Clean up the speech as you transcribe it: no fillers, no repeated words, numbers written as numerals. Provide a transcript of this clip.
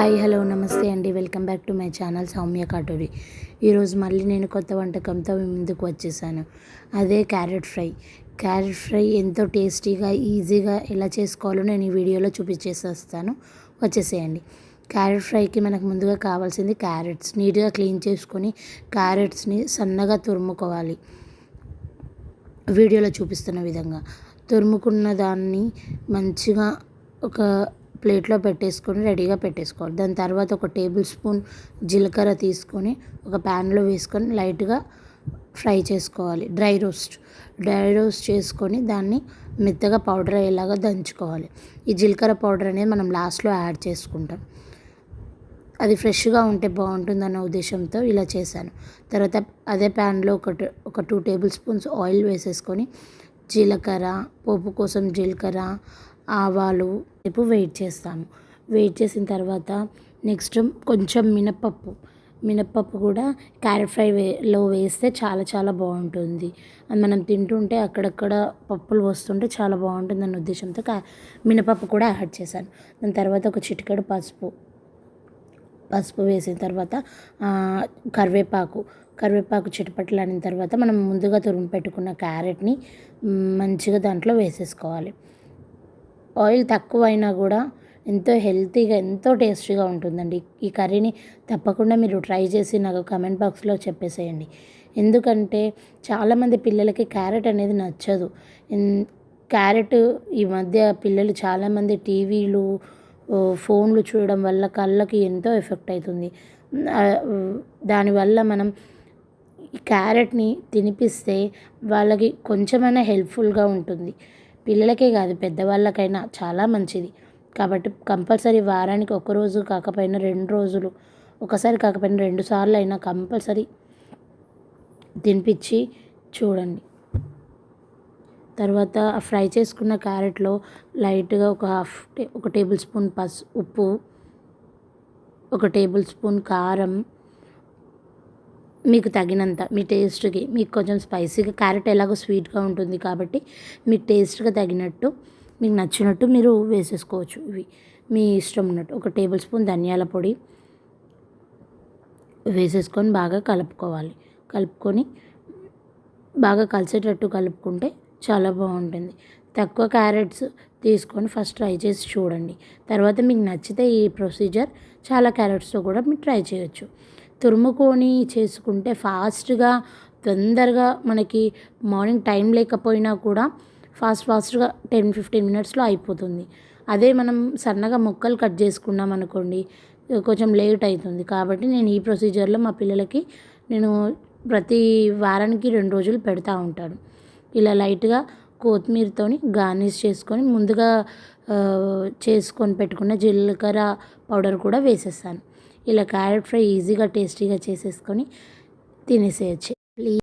Hi hello నమస్తే అండి. Welcome back to my channel Soumya Katuri. ఈరోజు మళ్ళీ నేను కొత్త వంటకంతో మీ ముందుకు వచ్చేసాను. అదే క్యారెట్ ఫ్రై ఎంతో టేస్టీగా ఈజీగా ఎలా చేసుకోవాలో నేను ఈ వీడియోలో చూపించేసేస్తాను. వచ్చేసేయండి. క్యారెట్ ఫ్రైకి మనకు ముందుగా కావాల్సింది క్యారెట్స్. నీట్గా క్లీన్ చేసుకొని క్యారెట్స్ని సన్నగా తురుముకోవాలి. వీడియోలో చూపిస్తున్న విధంగా తురుముకున్న దాన్ని మంచిగా ఒక ప్లేట్లో పెట్టేసుకొని రెడీగా పెట్టేసుకోవాలి. దాని తర్వాత ఒక టేబుల్ స్పూన్ జీలకర్ర తీసుకొని ఒక ప్యాన్లో వేసుకొని లైట్గా ఫ్రై చేసుకోవాలి. డ్రై రోస్ట్ చేసుకొని దాన్ని మెత్తగా పౌడర్ అయ్యేలాగా దంచుకోవాలి. ఈ జీలకర్ర పౌడర్ అనేది మనం లాస్ట్లో యాడ్ చేసుకుంటాం. అది ఫ్రెష్గా ఉంటే బాగుంటుందన్న ఉద్దేశంతో ఇలా చేశాను. తర్వాత అదే ప్యాన్లో ఒక 2 టేబుల్ స్పూన్స్ ఆయిల్ వేసేసుకొని జీలకర్ర, పోపు కోసం జీలకర్ర, ఆవాలు రేపు వెయిట్ చేసిన తర్వాత నెక్స్ట్ కొంచెం మినప్పప్పు కూడా క్యారెట్ ఫ్రైలో వేస్తే చాలా బాగుంటుంది. అది మనం తింటుంటే అక్కడక్కడ పప్పులు వస్తుంటే చాలా బాగుంటుంది అన్న ఉద్దేశంతో మినపప్పు కూడా యాడ్ చేశాను. దాని తర్వాత ఒక చిటికెడు పసుపు వేసిన తర్వాత కరివేపాకు చిటపట్లాడిన తర్వాత మనం ముందుగా తురుము పెట్టుకున్న క్యారెట్ని మంచిగా దాంట్లో వేసేసుకోవాలి. ఆయిల్ తక్కువైనా కూడా ఎంతో హెల్తీగా ఎంతో టేస్టీగా ఉంటుందండి. ఈ కర్రీని తప్పకుండా మీరు ట్రై చేసి నాకు కమెంట్ బాక్స్లో చెప్పేసేయండి. ఎందుకంటే చాలామంది పిల్లలకి క్యారెట్ అనేది నచ్చదు. క్యారెట్ ఈ మధ్య పిల్లలు చాలామంది టీవీలు, ఫోన్లు చూడడం వల్ల కళ్ళకి ఎంతో ఎఫెక్ట్ అవుతుంది. దానివల్ల మనం ఈ క్యారెట్ని తినిపిస్తే వాళ్ళకి కొంచెమైనా హెల్ప్ఫుల్గా ఉంటుంది. పిల్లలకే కాదు పెద్దవాళ్ళకైనా చాలా మంచిది. కాబట్టి కంపల్సరీ వారానికి ఒకరోజు కాకపోయినా 2 రోజులు, ఒకసారి కాకపోయినా 2 సార్లు అయినా కంపల్సరీ తినిపించి చూడండి. తర్వాత ఫ్రై చేసుకున్న క్యారెట్లో లైట్గా ఒక టేబుల్ స్పూన్ ఉప్పు, ఒక టేబుల్ స్పూన్ కారం, మీకు తగినంత మీ టేస్ట్కి. మీకు కొంచెం స్పైసీగా క్యారెట్ ఎలాగో స్వీట్గా ఉంటుంది కాబట్టి మీ టేస్ట్గా తగినట్టు మీకు నచ్చినట్టు మీరు వేసేసుకోవచ్చు. ఇవి మీ ఇష్టం ఉన్నట్టు. ఒక టేబుల్ స్పూన్ ధనియాల పొడి వేసేసుకొని బాగా కలుపుకొని బాగా కలిసేటట్టు కలుపుకుంటే చాలా బాగుంటుంది. తక్కువ క్యారెట్స్ తీసుకొని ఫస్ట్ ట్రై చేసి చూడండి. తర్వాత మీకు నచ్చితే ఈ ప్రొసీజర్ చాలా క్యారెట్స్తో కూడా మీరు ట్రై చేయొచ్చు. తురుముకొని చేసుకుంటే ఫాస్ట్గా తొందరగా మనకి మార్నింగ్ టైం లేకపోయినా కూడా ఫాస్ట్గా 10-15 మినిట్స్లో అయిపోతుంది. అదే మనం సన్నగా ముక్కలు కట్ చేసుకున్నాం అనుకోండి కొంచెం లేట్ అవుతుంది. కాబట్టి నేను ఈ ప్రొసీజర్లో మా పిల్లలకి నేను ప్రతి వారానికి 2 రోజులు పెడతా ఉంటాను. ఇలా లైట్గా కొత్తిమీరతోని గార్నిష్ చేసుకొని ముందుగా చేసుకొని పెట్టుకున్న జీలకర్ర పౌడర్ కూడా వేసేస్తాను. ఇలా క్యారెట్ ఫ్రై ఈజీగా టేస్టీగా చేసేసుకొని తినేసేయచ్చు. ప్లీజ్